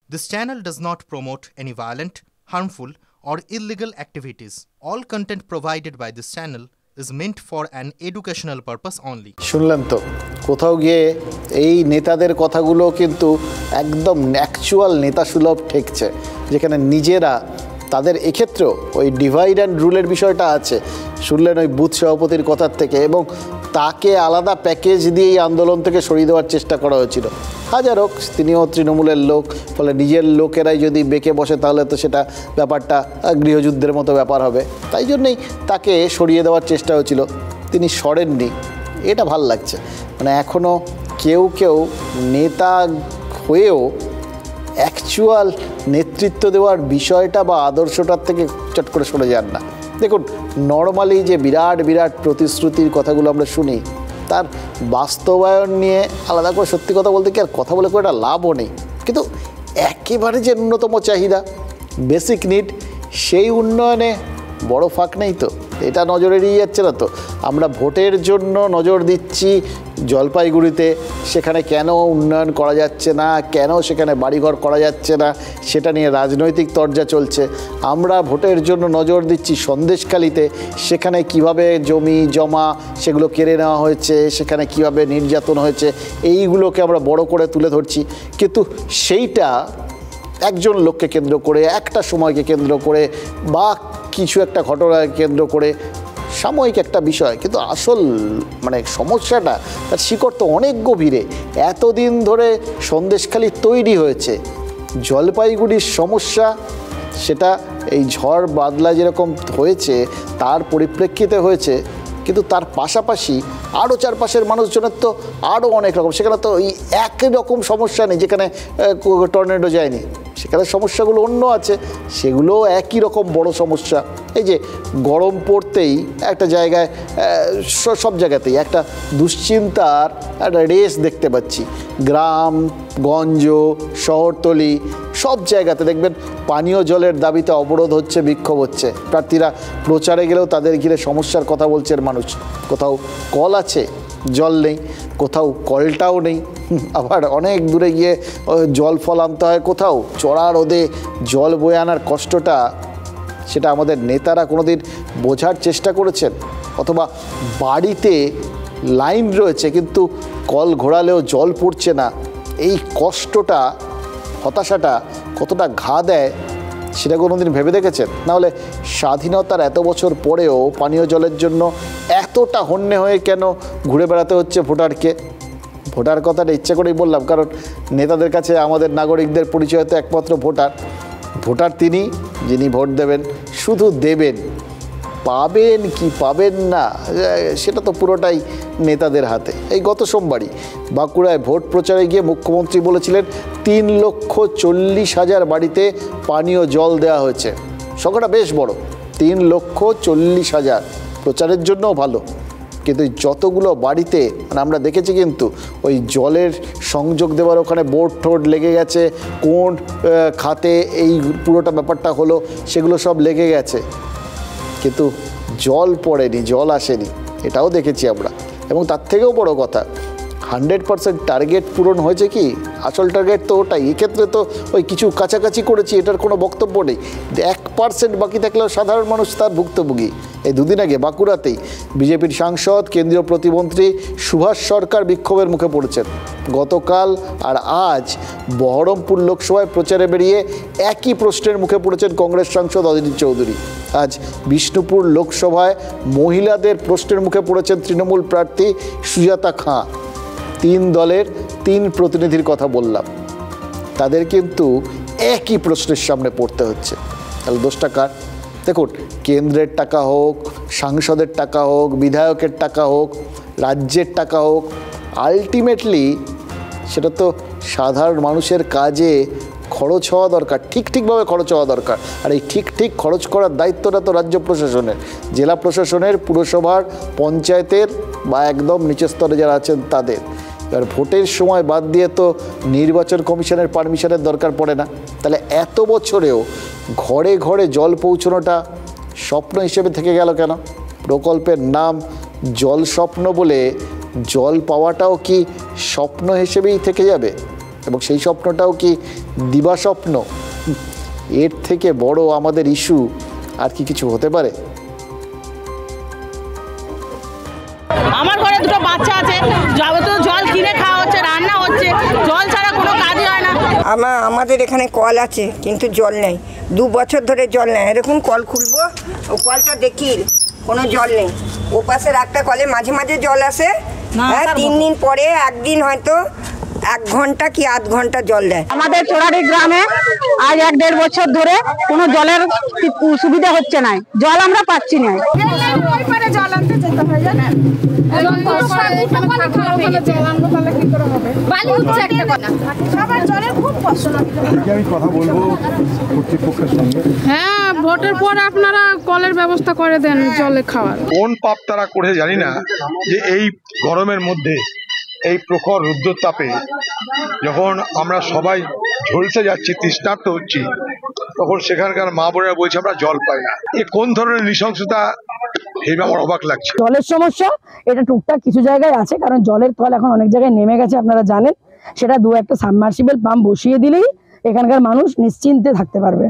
This channel does not promote any violent, harmful, or illegal activities. All content provided by this channel is meant for an educational purpose only. শুনলেন তো কোথাও গিয়ে এই নেতাদের কথাগুলো কিন্তু একদম ন্যাকচুয়াল নেতা সুলভ ঠেকছে, যেখানে নিজেরা তাদের এক্ষেত্রেও ওই ডিভাইড অ্যান্ড রুলের বিষয়টা আছে। শুনলেন ওই বুথ সভাপতির কথার থেকে, এবং তাকে আলাদা প্যাকেজ দিয়ে এই আন্দোলন থেকে সরিয়ে দেওয়ার চেষ্টা করা হয়েছিল। হাজার হোক, তিনিও তৃণমূলের লোক, ফলে নিজের লোকেরাই যদি বেঁকে বসে তাহলে তো সেটা ব্যাপারটা গৃহযুদ্ধের মতো ব্যাপার হবে। তাই জন্যই তাকে সরিয়ে দেওয়ার চেষ্টা হয়েছিল, তিনি সরেননি। এটা ভাল লাগছে, মানে এখনও কেউ কেউ নেতা হয়েও অ্যাকচুয়াল নেতৃত্ব দেওয়ার বিষয়টা বা আদর্শটার থেকে চট করে সরে যান না। দেখুন, নর্মালি যে বিরাট বিরাট প্রতিশ্রুতির কথাগুলো আমরা শুনি, তার বাস্তবায়ন নিয়ে আলাদা করে সত্যি কথা বলতে কি আর কথা বলে কোনো একটা লাভও নেই। কিন্তু একেবারে যে ন্যূনতম চাহিদা, বেসিক নিড, সেই উন্নয়নে বড় ফাঁক নেই তো। এটা নজর এড়িয়ে যাচ্ছে না তো। আমরা ভোটের জন্য নজর দিচ্ছি জলপাইগুড়িতে, সেখানে কেন উন্নয়ন করা যাচ্ছে না, কেন সেখানে বাড়িঘর করা যাচ্ছে না, সেটা নিয়ে রাজনৈতিক তরজা চলছে। আমরা ভোটের জন্য নজর দিচ্ছি সন্দেশখালিতে, সেখানে কিভাবে জমি জমা সেগুলো কেড়ে নেওয়া হয়েছে, সেখানে কিভাবে নির্যাতন হয়েছে, এইগুলোকে আমরা বড় করে তুলে ধরছি। কিন্তু সেইটা একজন লোককে কেন্দ্র করে, একটা সময়কে কেন্দ্র করে, বা কিছু একটা ঘটনাকে কেন্দ্র করে, সাময়িক একটা বিষয়। কিন্তু আসল মানে সমস্যাটা, তার শিকড় তো অনেক গভীরে। এতদিন ধরে সন্দেশখালি তৈরি হয়েছে, জলপাইগুড়ির সমস্যা সেটা এই ঝড় বাদলা যেরকম হয়েছে তার পরিপ্রেক্ষিতে হয়েছে, কিন্তু তার পাশাপাশি আরও চারপাশের মানুষজনের তো আরও অনেক রকম। সেখানে তো এই একই রকম সমস্যা নেই যেখানে টর্নেডো যায়নি, সেখানে সমস্যাগুলো অন্য আছে, সেগুলো একই রকম বড় সমস্যা। এই যে গরম পড়তেই একটা জায়গায়, সব জায়গাতেই একটা দুশ্চিন্তার একটা রেস দেখতে পাচ্ছি। গ্রাম গঞ্জ শহরতলি সব জায়গাতে দেখবেন পানীয় জলের দাবিতে অবরোধ হচ্ছে, বিক্ষোভ হচ্ছে। প্রার্থীরা প্রচারে গেলেও তাদের ঘিরে সমস্যার কথা বলছেন মানুষ। কোথাও কল আছে, জল নেই, কোথাও কলটাও নেই, আবার অনেক দূরে গিয়ে জল ফল আনতে হয়। কোথাও চড়া রোদে জল বয়ে আনার কষ্টটা, সেটা আমাদের নেতারা কোনোদিন বোঝার চেষ্টা করেছেন? অথবা বাড়িতে লাইন রয়েছে কিন্তু কল ঘোরালেও জল পড়ছে না, এই কষ্টটা, হতাশাটা কতটা ঘা দেয় সেটা কোনোদিন ভেবে দেখেছেন? নাহলে স্বাধীনতার এত বছর পরেও পানীয় জলের জন্য এতটা হন্যে হয়ে কেন ঘুরে বেড়াতে হচ্ছে ভোটারকে? ভোটার কথাটা ইচ্ছা করেই বললাম, কারণ নেতাদের কাছে আমাদের নাগরিকদের পরিচয় তো একমাত্র ভোটার। ভোটার তিনি যিনি ভোট দেবেন, শুধু দেবেন, পাবেন কি পাবেন না সেটা তো পুরোটাই নেতাদের হাতে। এই গত সোমবারই বাঁকুড়ায় ভোট প্রচারে গিয়ে মুখ্যমন্ত্রী বলেছিলেন 3,40,000 বাড়িতে পানীয় জল দেওয়া হয়েছে। সংখ্যাটা বেশ বড়, 3,40,000, প্রচারের জন্যও ভালো। কিন্তু যতগুলো বাড়িতে মানে আমরা দেখেছি কিন্তু ওই জলের সংযোগ দেওয়ার ওখানে বোর্ড ঠোঁট লেগে গেছে, কোন খাতে এই পুরোটা ব্যাপারটা হলো সেগুলো সব লেগে গেছে, কিন্তু জল পড়েনি, জল আসেনি, এটাও দেখেছি আমরা। এবং তার থেকেও বড় কথা, 100% টার্গেট পূরণ হয়েছে কি? আসল টার্গেট তো ওটাই। এক্ষেত্রে তো ওই কিছু কাছাকাছি করেছি, এটার কোনো বক্তব্য নেই। 1% বাকি থাকলেও সাধারণ মানুষ তার ভুক্তভোগী। এই দুদিন আগে বাঁকুড়াতেই বিজেপির সাংসদ কেন্দ্রীয় প্রতিমন্ত্রী সুভাষ সরকার বিক্ষোভের মুখে পড়েছেন। গতকাল আর আজ বহরমপুর লোকসভায় প্রচারে বেরিয়ে একই প্রশ্নের মুখে পড়েছেন কংগ্রেস সাংসদ অদিতি চৌধুরী। আজ বিষ্ণুপুর লোকসভায় মহিলাদের প্রশ্নের মুখে পড়েছেন তৃণমূল প্রার্থী সুজাতা খাঁ। 3 দলের 3 প্রতিনিধির কথা বললাম, তাদের কিন্তু একই প্রশ্নের সামনে পড়তে হচ্ছে। তাহলে দোষটা কার? দেখুন, কেন্দ্রের টাকা হোক, সাংসদের টাকা হোক, বিধায়কের টাকা হোক, রাজ্যের টাকা হোক, আলটিমেটলি সেটা তো সাধারণ মানুষের কাজে খরচ হওয়া দরকার, ঠিকভাবে খরচ হওয়া দরকার। আর এই ঠিক খরচ করার দায়িত্বটা তো রাজ্য প্রশাসনের, জেলা প্রশাসনের, পুরসভার, পঞ্চায়েতের বা একদম নিচের স্তরে যারা আছেন তাদের। এবার ভোটের সময় বাদ দিয়ে তো নির্বাচন কমিশনের পারমিশনের দরকার পড়ে না। তাহলে এত বছরেও ঘরে ঘরে জল পৌঁছানোটা স্বপ্ন হিসেবে থেকে গেল কেন? প্রকল্পের নাম জল স্বপ্ন বলে জল পাওয়াটাও কি স্বপ্ন হিসেবেই থেকে যাবে? এবং সেই স্বপ্নটাও কি দিবা স্বপ্ন? এর থেকে বড় আমাদের ইস্যু আর কি কিছু হতে পারে? আমার ঘরে দুটো বাচ্চা আছে, যাবতীয় জল কিনে খাওয়া হচ্ছে, রান্না হচ্ছে, জল ছাড়া কোনো কাজই হয় না। আমাদের এখানে কল আছে কিন্তু জল নেই, 2 বছর ধরে জল নেই। এরকম কল খুলবো, ও কলটা দেখি কোনো জল নেই। ও পাশের একটা কলে মাঝে মাঝে জল আসে, হ্যাঁ 3 দিন পরে একদিন হয়তো 1 ঘন্টা কি আধ ঘন্টা জল দেয়। আমাদের চোরাড়ি গ্রামে আজ 1-1.5 বছর ধরে কোনো জলের সুবিধা হচ্ছে না, জল আমরা পাচ্ছি না। জল আনতে যেতে হয় জানেন, হ্যাঁ, ভোটের পর আপনারা কলের ব্যবস্থা করে দেন জলে খাওয়ার। কোন পাপ তারা করে জানি না, যে এই গরমের মধ্যে এই প্রখর রুদ্রতাপে যখন আমরা সবাই ঝলসে যাচ্ছি, তৃষ্ণার্ত হচ্ছি, তখন সেখানকার মা বোনেরা বলছে আমরা জল পাই না। এ কোন ধরনের নৃশংসতা, ভেবে আমার অবাক লাগছে। জলের সমস্যা এটা টুকটাক কিছু জায়গায় আছে, কারণ জলের তল এখন অনেক জায়গায় নেমে গেছে, আপনারা জানেন। সেটা 2-1টা সাবমার্সিবল পাম্প বসিয়ে দিলেই এখানকার মানুষ নিশ্চিন্তে থাকতে পারবে।